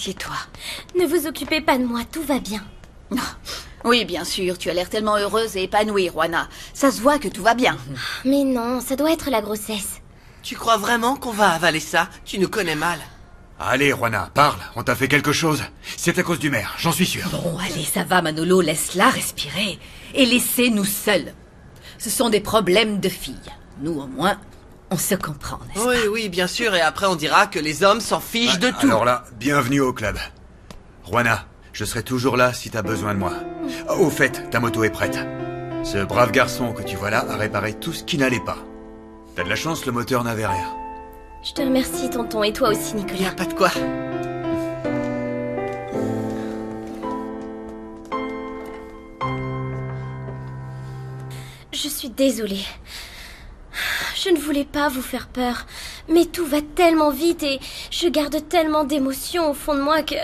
Assieds-toi. Ne vous occupez pas de moi, tout va bien. Oui, bien sûr, tu as l'air tellement heureuse et épanouie, Juana. Ça se voit que tout va bien. Mais non, ça doit être la grossesse. Tu crois vraiment qu'on va avaler ça? Tu nous connais mal. Allez, Juana, parle. On t'a fait quelque chose. C'est à cause du maire, j'en suis sûr. Bon, allez, ça va, Manolo, laisse-la respirer. Et laissez-nous seuls. Ce sont des problèmes de filles. Nous, au moins, on se comprend, n'est-ce pas? Oui, bien sûr, et après on dira que les hommes s'en fichent de tout. Alors là, bienvenue au club. Juana, je serai toujours là si t'as besoin de moi. Au fait, ta moto est prête. Ce brave garçon que tu vois là a réparé tout ce qui n'allait pas. T'as de la chance, le moteur n'avait rien. Je te remercie, tonton, et toi aussi, Y a Nicolas. pas de quoi. Je suis désolée. Je ne voulais pas vous faire peur, mais tout va tellement vite et je garde tellement d'émotions au fond de moi que...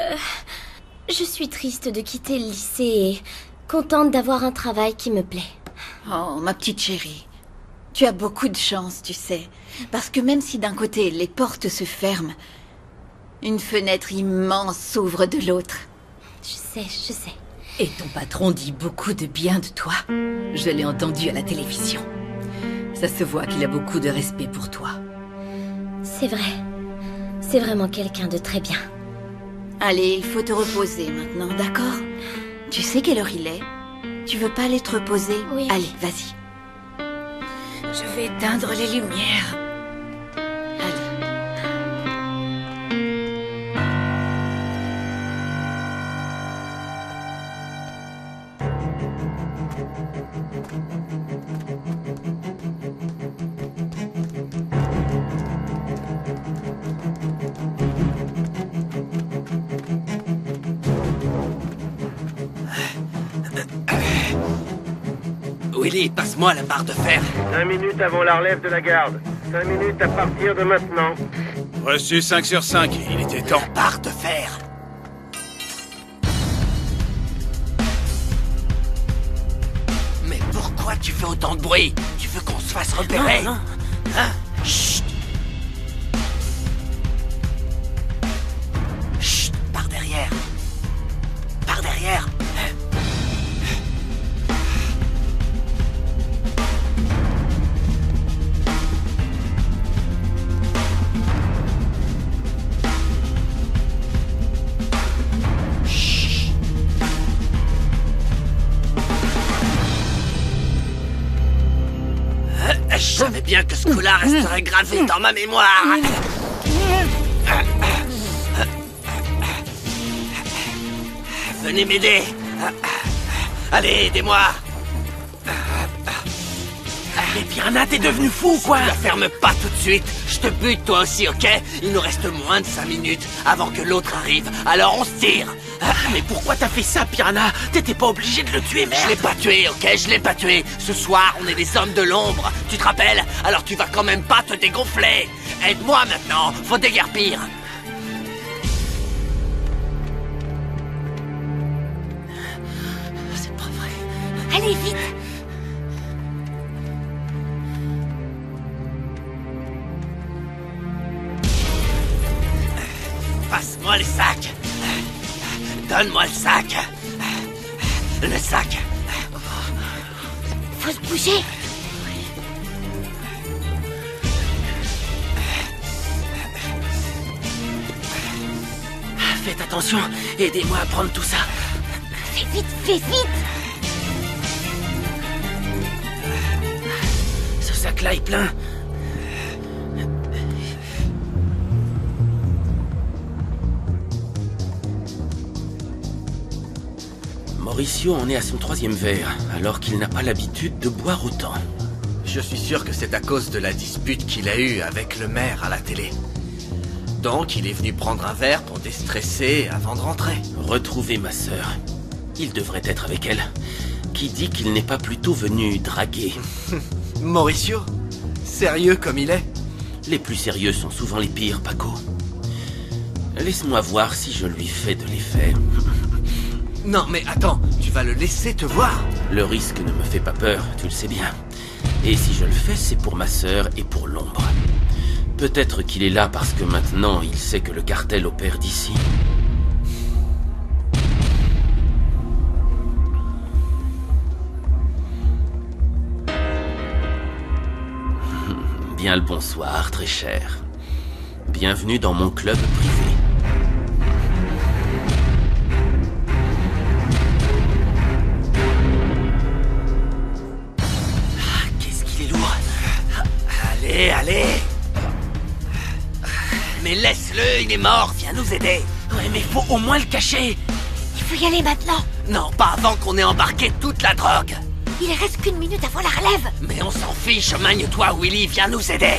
Je suis triste de quitter le lycée et contente d'avoir un travail qui me plaît. Oh, ma petite chérie. Tu as beaucoup de chance, tu sais. Parce que même si d'un côté les portes se ferment, une fenêtre immense s'ouvre de l'autre. Je sais. Et ton patron dit beaucoup de bien de toi. Je l'ai entendu à la télévision. Ça se voit qu'il a beaucoup de respect pour toi. C'est vrai. C'est vraiment quelqu'un de très bien. Allez, il faut te reposer maintenant, d'accord? Tu sais quelle heure il est? Tu veux pas aller te reposer? Oui. Allez, vas-y. Je vais éteindre les lumières. Allez. Willy, passe-moi la barre de fer. 5 minutes avant la relève de la garde. 5 minutes à partir de maintenant. Reçu 5 sur 5, il était temps. La barre de fer. Mais pourquoi tu fais autant de bruit? Tu veux qu'on se fasse repérer? Non. Hein? Chut. Chut, par derrière. Par derrière. Je savais bien que ce coup-là resterait gravé dans ma mémoire. Venez m'aider. Allez, aidez-moi. Mais Piranha, t'es devenu fou, quoi? Ne la ferme pas tout de suite. Je te bute, toi aussi, ok? Il nous reste moins de 5 minutes avant que l'autre arrive. Alors on se tire. Mais pourquoi t'as fait ça, Piranha? T'étais pas obligé de le tuer, merde. Je l'ai pas tué, ok? Je l'ai pas tué. Ce soir, on est des hommes de l'ombre. Tu te rappelles? Alors tu vas quand même pas te dégonfler. Aide-moi maintenant. Faut déguerpir. C'est pas vrai. Allez, vite! Passe-moi les sacs. Donne-moi le sac. Le sac. Faut se bouger! Faites attention. Aidez-moi à prendre tout ça. Fais vite, fais vite! Ce sac-là est plein. Mauricio en est à son 3e verre, alors qu'il n'a pas l'habitude de boire autant. Je suis sûr que c'est à cause de la dispute qu'il a eue avec le maire à la télé. Donc, il est venu prendre un verre pour déstresser avant de rentrer. Retrouver ma sœur. Il devrait être avec elle. Qui dit qu'il n'est pas plutôt venu draguer? Mauricio? Sérieux comme il est? Les plus sérieux sont souvent les pires, Paco. Laisse-moi voir si je lui fais de l'effet. Non, mais attends, tu vas le laisser te voir? Le risque ne me fait pas peur, tu le sais bien. Et si je le fais, c'est pour ma sœur et pour l'ombre. Peut-être qu'il est là parce que maintenant, il sait que le cartel opère d'ici. Bien le bonsoir, très cher. Bienvenue dans mon club privé. Ah, qu'est-ce qu'il est lourd. Allez, allez. Mais laisse-le, il est mort, viens nous aider. Ouais, mais faut au moins le cacher. Il faut y aller maintenant. Non, pas avant qu'on ait embarqué toute la drogue. Il reste qu'une minute avant la relève. Mais on s'en fiche, magne-toi, Willy, viens nous aider.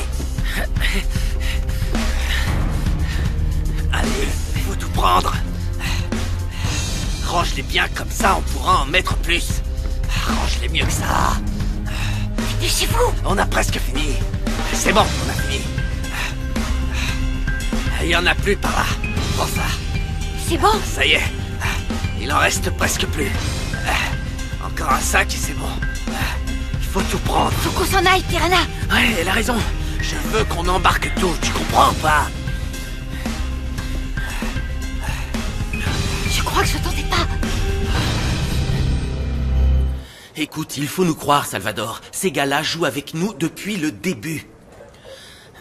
Allez, faut tout prendre. Range-les bien, comme ça on pourra en mettre plus. Range-les mieux que ça. Dépêchez-vous. On a presque fini. C'est bon, on a fini. Il y en a plus par là. Prends ça. C'est bon. Ça y est. Il en reste presque plus. Encore un sac et c'est bon. Il faut tout prendre. Faut qu'on s'en aille, Tirana. Ouais, elle a raison. Je veux qu'on embarque tout, tu comprends ou pas? Je crois que je t'entends pas. Écoute, il faut nous croire, Salvador. Ces gars-là jouent avec nous depuis le début.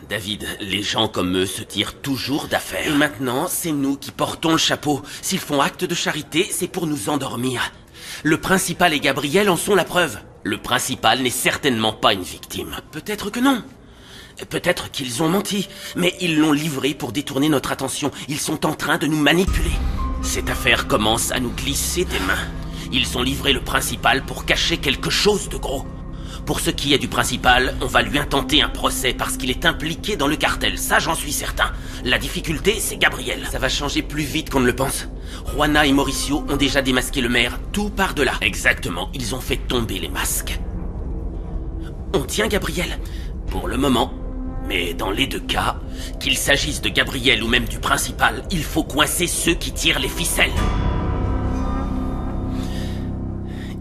David, les gens comme eux se tirent toujours d'affaire. Et maintenant, c'est nous qui portons le chapeau. S'ils font acte de charité, c'est pour nous endormir. Le principal et Gabriel en sont la preuve. Le principal n'est certainement pas une victime. Peut-être que non. Peut-être qu'ils ont menti. Mais ils l'ont livré pour détourner notre attention. Ils sont en train de nous manipuler. Cette affaire commence à nous glisser des mains. Ils ont livré le principal pour cacher quelque chose de gros. Pour ce qui est du principal, on va lui intenter un procès parce qu'il est impliqué dans le cartel, ça j'en suis certain. La difficulté, c'est Gabriel. Ça va changer plus vite qu'on ne le pense. Juana et Mauricio ont déjà démasqué le maire, tout par-delà. Exactement, ils ont fait tomber les masques. On tient Gabriel, pour le moment. Mais dans les deux cas, qu'il s'agisse de Gabriel ou même du principal, il faut coincer ceux qui tirent les ficelles.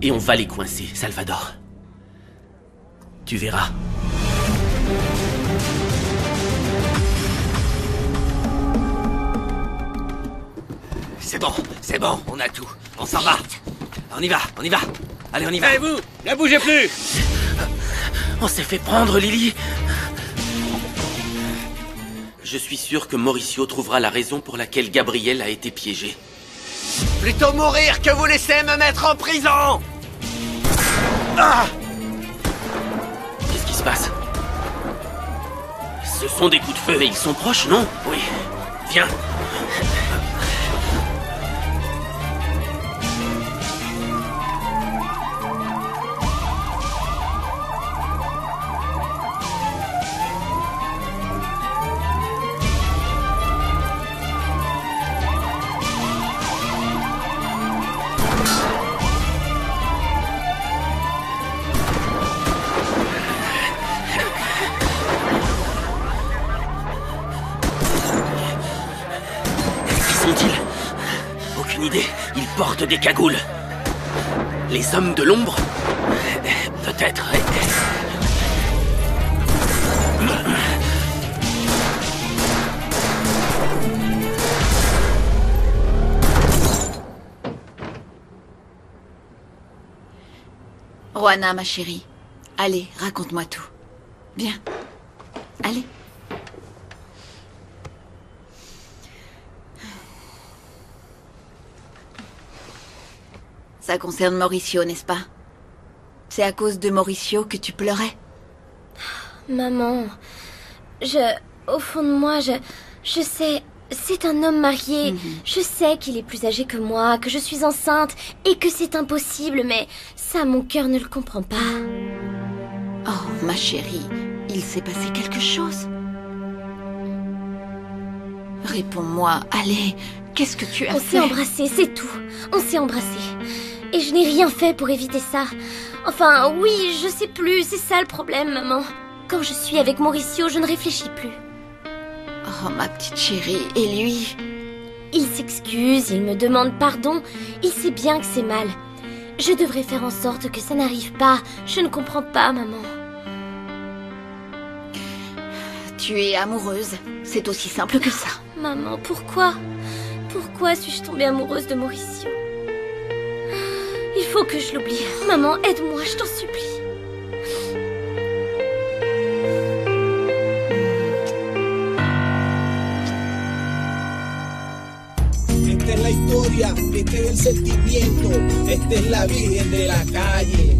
Et on va les coincer, Salvador. Tu verras. C'est bon, on a tout. On s'en va. On y va. Allez, on y va. Allez, vous, ne bougez plus. On s'est fait prendre, Lily. Je suis sûr que Mauricio trouvera la raison pour laquelle Gabriel a été piégé. Plutôt mourir que vous laisser me mettre en prison. Ah! Qu'est-ce qui se passe? Ce sont des coups de feu et ils sont proches, non? Oui. Viens. Ils portent des cagoules. Les hommes de l'ombre? Peut-être. Juana, ma chérie. Allez, raconte-moi tout. Viens. Allez. Ça concerne Mauricio, n'est-ce pas? C'est à cause de Mauricio que tu pleurais? Maman, au fond de moi, je sais, c'est un homme marié. Je sais qu'il est plus âgé que moi, que je suis enceinte et que c'est impossible, mais ça, mon cœur ne le comprend pas. Oh, ma chérie, il s'est passé quelque chose? Réponds-moi, allez, qu'est-ce que tu as fait? On s'est embrassés, c'est tout. On s'est embrassés. Et je n'ai rien fait pour éviter ça. Enfin, oui, je sais plus, c'est ça le problème, maman. Quand je suis avec Mauricio, je ne réfléchis plus. Oh, ma petite chérie, et lui? Il s'excuse, il me demande pardon. Il sait bien que c'est mal. Je devrais faire en sorte que ça n'arrive pas. Je ne comprends pas, maman. Tu es amoureuse. C'est aussi simple que ça. Maman, pourquoi? Pourquoi suis-je tombée amoureuse de Mauricio? Il faut que je l'oublie. Maman, aide-moi, je t'en supplie. que el sentimiento. Esta es la Virgen de la calle.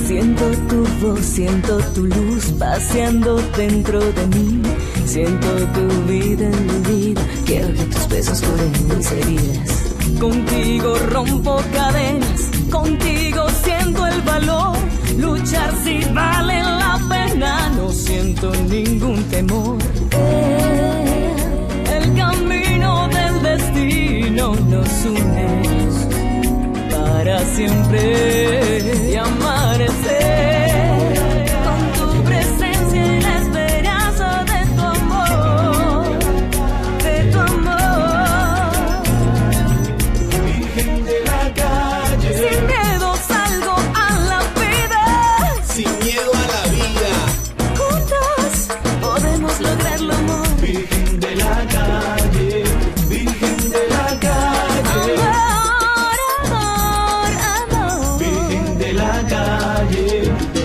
Siento tu voz, siento tu luz paseando dentro de mí. Siento tu vida en mi vida. Quiero que tus besos curen mis heridas. Contigo rompo cadenas, contigo siento el valor. Luchar si vale la pena, no siento ningún temor. El camino del destino nos une para siempre y amanecer con tu presencia y la esperanza de tu amor, de tu amor. Virgen de la calle. Sin miedo salgo a la vida, Sin miedo a la vida. juntos podemos lograrlo, amor. Virgen de la calle. Virgen de la calle. Amor, amor. Virgen de la calle.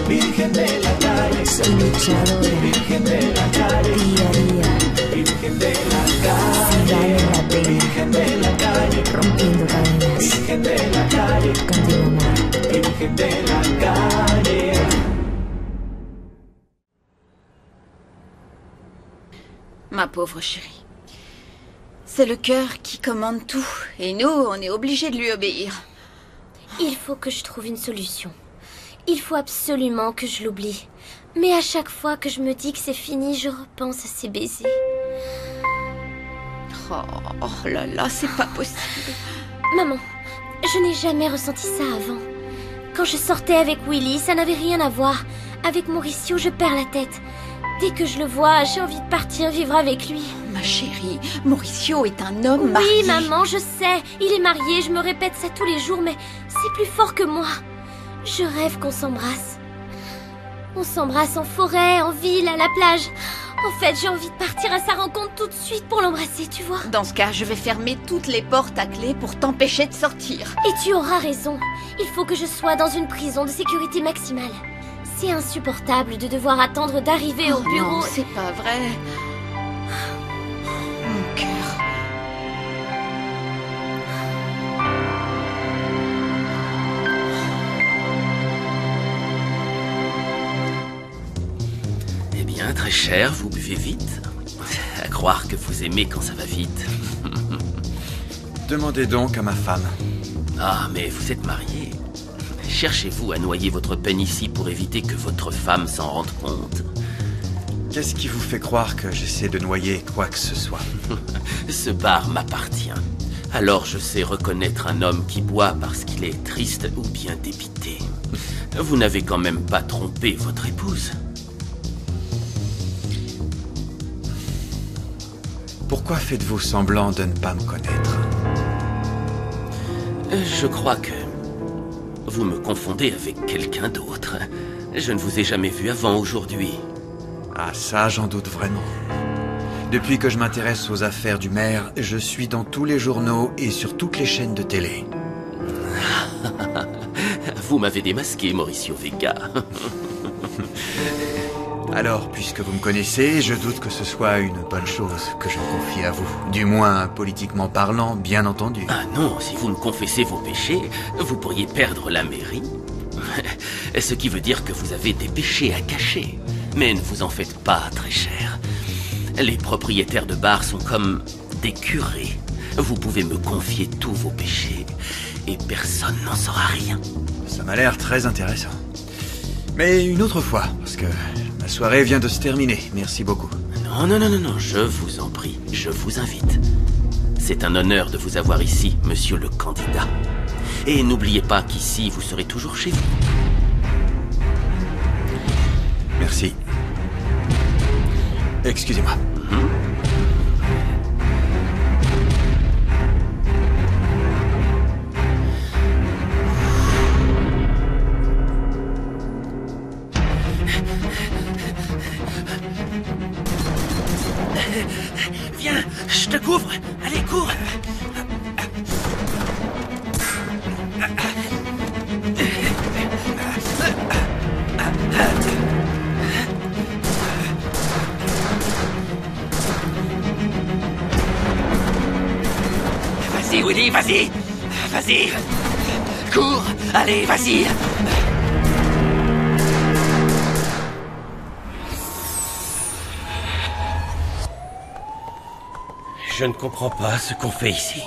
Virgen de la calle. Soy luchadora, Virgen de la calle. día a día, Virgen de la calle. sudando en la pena, Virgen de la calle. rompiendo cadenas. Virgen de la calle. Contigo, amor. Virgen de la calle. Ma pauvre chérie. C'est le cœur qui commande tout, et nous, on est obligés de lui obéir. Il faut que je trouve une solution. Il faut absolument que je l'oublie. Mais à chaque fois que je me dis que c'est fini, je repense à ces baisers. Oh là là, c'est pas possible. Maman, je n'ai jamais ressenti ça avant. Quand je sortais avec Willy, ça n'avait rien à voir. Avec Mauricio, je perds la tête. Dès que je le vois, j'ai envie de partir vivre avec lui. Ma chérie, Mauricio est un homme marié. Oui, maman, je sais. Il est marié, je me répète ça tous les jours, mais c'est plus fort que moi. Je rêve qu'on s'embrasse. On s'embrasse en forêt, en ville, à la plage. En fait, j'ai envie de partir à sa rencontre tout de suite pour l'embrasser, tu vois. Dans ce cas, je vais fermer toutes les portes à clé pour t'empêcher de sortir. Et tu auras raison. Il faut que je sois dans une prison de sécurité maximale. C'est insupportable de devoir attendre d'arriver au bureau. Non, c'est pas vrai. Mon cœur. Eh bien, très cher, vous buvez vite. À croire que vous aimez quand ça va vite. Demandez donc à ma femme. Ah, mais vous êtes marié. Cherchez-vous à noyer votre peine ici pour éviter que votre femme s'en rende compte? Qu'est-ce qui vous fait croire que j'essaie de noyer quoi que ce soit? Ce bar m'appartient. Alors je sais reconnaître un homme qui boit parce qu'il est triste ou bien dépité. Vous n'avez quand même pas trompé votre épouse. Pourquoi faites-vous semblant de ne pas me connaître? Je crois que vous me confondez avec quelqu'un d'autre. Je ne vous ai jamais vu avant aujourd'hui. Ah, ça, j'en doute vraiment. Depuis que je m'intéresse aux affaires du maire, je suis dans tous les journaux et sur toutes les chaînes de télé. Vous m'avez démasqué, Mauricio Vega. Alors, puisque vous me connaissez, je doute que ce soit une bonne chose que je me confie à vous. Du moins, politiquement parlant, bien entendu. Ah non, si vous me confessez vos péchés, vous pourriez perdre la mairie. Ce qui veut dire que vous avez des péchés à cacher. Mais ne vous en faites pas, très cher. Les propriétaires de bars sont comme des curés. Vous pouvez me confier tous vos péchés et personne n'en saura rien. Ça m'a l'air très intéressant. Mais une autre fois, parce que ma soirée vient de se terminer. Merci beaucoup. Non, je vous en prie, je vous invite. C'est un honneur de vous avoir ici, monsieur le candidat. Et n'oubliez pas qu'ici, vous serez toujours chez vous. Merci. Excusez-moi. Viens, je te couvre. Allez, cours. Allez, vas-y. Vas-y. Cours. Allez, vas-y. Je ne comprends pas ce qu'on fait ici.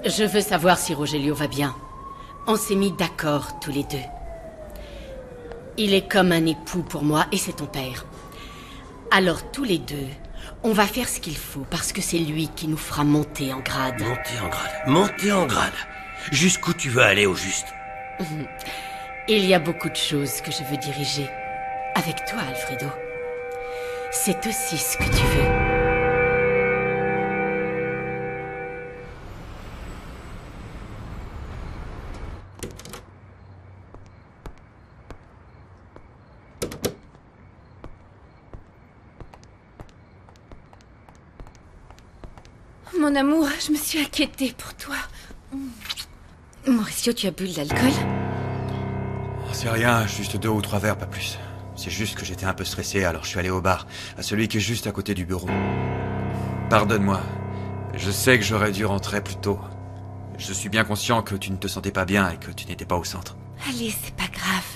Je veux savoir si Rogelio va bien. On s'est mis d'accord tous les deux. Il est comme un époux pour moi et c'est ton père. Alors tous les deux, on va faire ce qu'il faut parce que c'est lui qui nous fera monter en grade. Monter en grade. Monter en grade. Jusqu'où tu veux aller au juste? Il y a beaucoup de choses que je veux diriger. Avec toi, Alfredo. C'est aussi ce que tu veux. Mon amour, je me suis inquiétée pour toi. Mauricio, tu as bu de l'alcool? C'est rien, juste 2 ou 3 verres, pas plus. C'est juste que j'étais un peu stressé, alors je suis allé au bar, à celui qui est juste à côté du bureau. Pardonne-moi. Je sais que j'aurais dû rentrer plus tôt. Je suis bien conscient que tu ne te sentais pas bien et que tu n'étais pas au centre. Allez, c'est pas grave.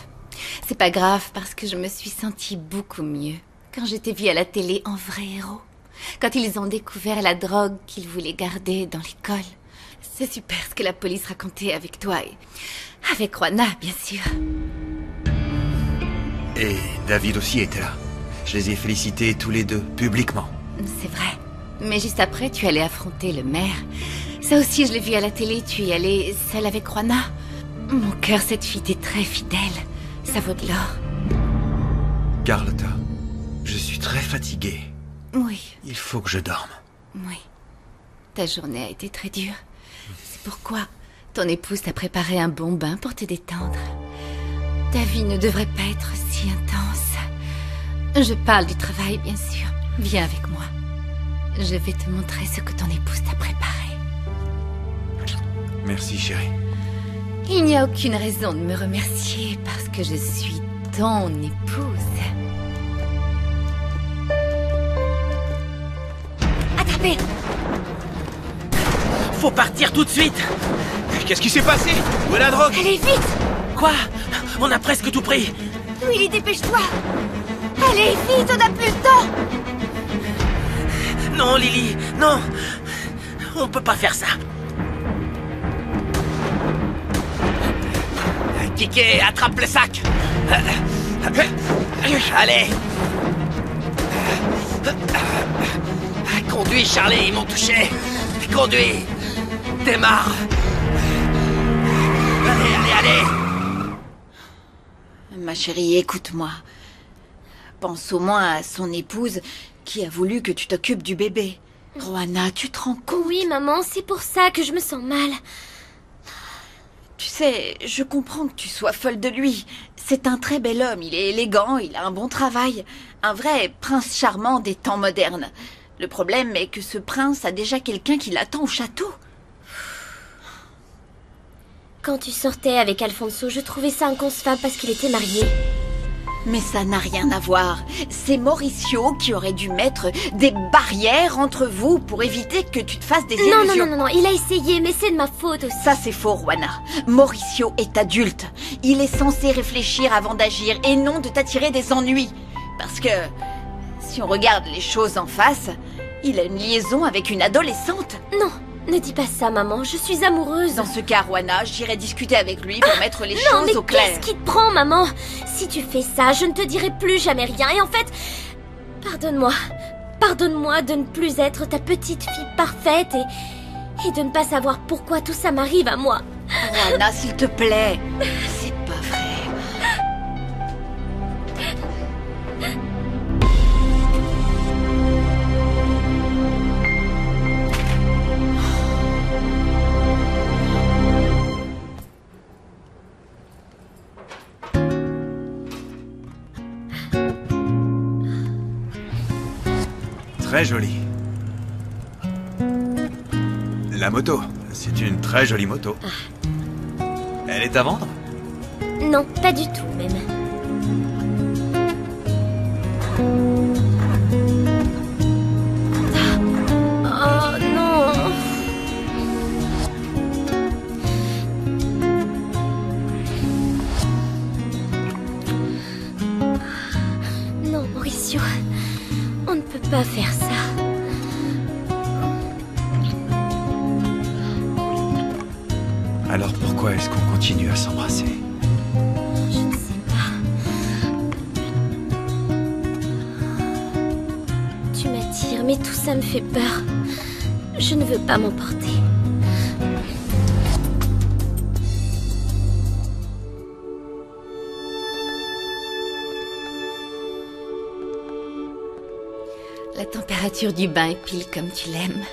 C'est pas grave parce que je me suis sentie beaucoup mieux quand je t'ai vu à la télé en vrai héros. Quand ils ont découvert la drogue qu'ils voulaient garder dans l'école. C'est super ce que la police racontait avec toi et avec Juana, bien sûr. Et David aussi était là. Je les ai félicités tous les deux, publiquement. C'est vrai. Mais juste après, tu allais affronter le maire. Ça aussi, je l'ai vu à la télé, tu y allais seule avec Juana. Mon cœur, cette fille est très fidèle. Ça vaut de l'or. Carlota, je suis très fatigué. Oui. Il faut que je dorme. Oui. Ta journée a été très dure. C'est pourquoi ton épouse t'a préparé un bon bain pour te détendre. Ta vie ne devrait pas être si intense. Je parle du travail, bien sûr. Viens avec moi. Je vais te montrer ce que ton épouse t'a préparé. Merci, chérie. Il n'y a aucune raison de me remercier parce que je suis ton épouse. Attrapez! Faut partir tout de suite. Qu'est-ce qui s'est passé? Où est la drogue? Allez, vite! Quoi? On a presque tout pris. Willy, dépêche-toi! Allez, vite, on n'a plus le temps! Non, Lily, non. On peut pas faire ça. Kiki, attrape le sac. Allez. Conduis, Charlie, ils m'ont touché. Conduis. Démarre. Allez. Ma chérie, écoute-moi. Pense au moins à son épouse qui a voulu que tu t'occupes du bébé. Juana, tu te rends compte? Oui, maman, c'est pour ça que je me sens mal. Tu sais, je comprends que tu sois folle de lui. C'est un très bel homme, il est élégant, il a un bon travail. Un vrai prince charmant des temps modernes. Le problème est que ce prince a déjà quelqu'un qui l'attend au château. Quand tu sortais avec Alfonso, je trouvais ça inconcevable parce qu'il était marié. Mais ça n'a rien à voir. C'est Mauricio qui aurait dû mettre des barrières entre vous pour éviter que tu te fasses des illusions. Non, il a essayé, mais c'est de ma faute aussi. Ça, c'est faux, Juana. Mauricio est adulte. Il est censé réfléchir avant d'agir et non de t'attirer des ennuis. Parce que, si on regarde les choses en face, il a une liaison avec une adolescente. Non, ne dis pas ça, maman. Je suis amoureuse. Dans ce cas, Juana, j'irai discuter avec lui pour mettre les choses au clair. Non, mais qu'est-ce qui te prend, maman? Si tu fais ça, je ne te dirai plus jamais rien. Et en fait, pardonne-moi. Pardonne-moi de ne plus être ta petite fille parfaite et de ne pas savoir pourquoi tout ça m'arrive à moi. Juana, s'il te plaît. C'est pas vrai. Très jolie. La moto, c'est une très jolie moto. Elle est à vendre? Non, pas du tout, même. Oh non. Mauricio, on ne peut pas faire ça. Alors pourquoi est-ce qu'on continue à s'embrasser? Je ne sais pas. Tu m'attires, mais tout ça me fait peur. Je ne veux pas m'emporter. La température du bain est pile comme tu l'aimes.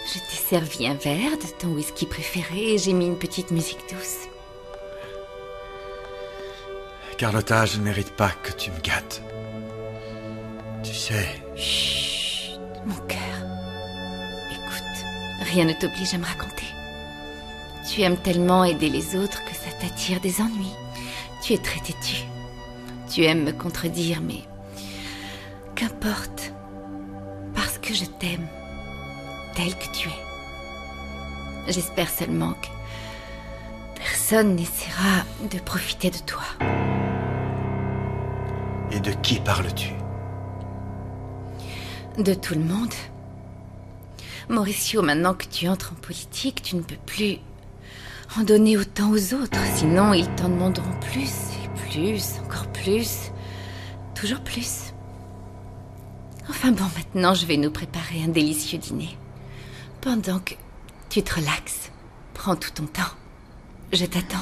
Je t'ai servi un verre de ton whisky préféré et j'ai mis une petite musique douce. Carlotta, je ne mérite pas que tu me gâtes. Tu sais... Chut, mon cœur. Écoute, rien ne t'oblige à me raconter. Tu aimes tellement aider les autres que ça t'attire des ennuis. Tu es très têtu. Tu aimes me contredire, mais... qu'importe. Parce que je t'aime. Tel que tu es. J'espère seulement que personne n'essaiera de profiter de toi. Et de qui parles-tu? De tout le monde. Mauricio, maintenant que tu entres en politique, tu ne peux plus en donner autant aux autres. Sinon, ils t'en demanderont plus, et plus, encore plus. Toujours plus. Enfin bon, maintenant, je vais nous préparer un délicieux dîner. Pendant que tu te relaxes, prends tout ton temps. Je t'attends.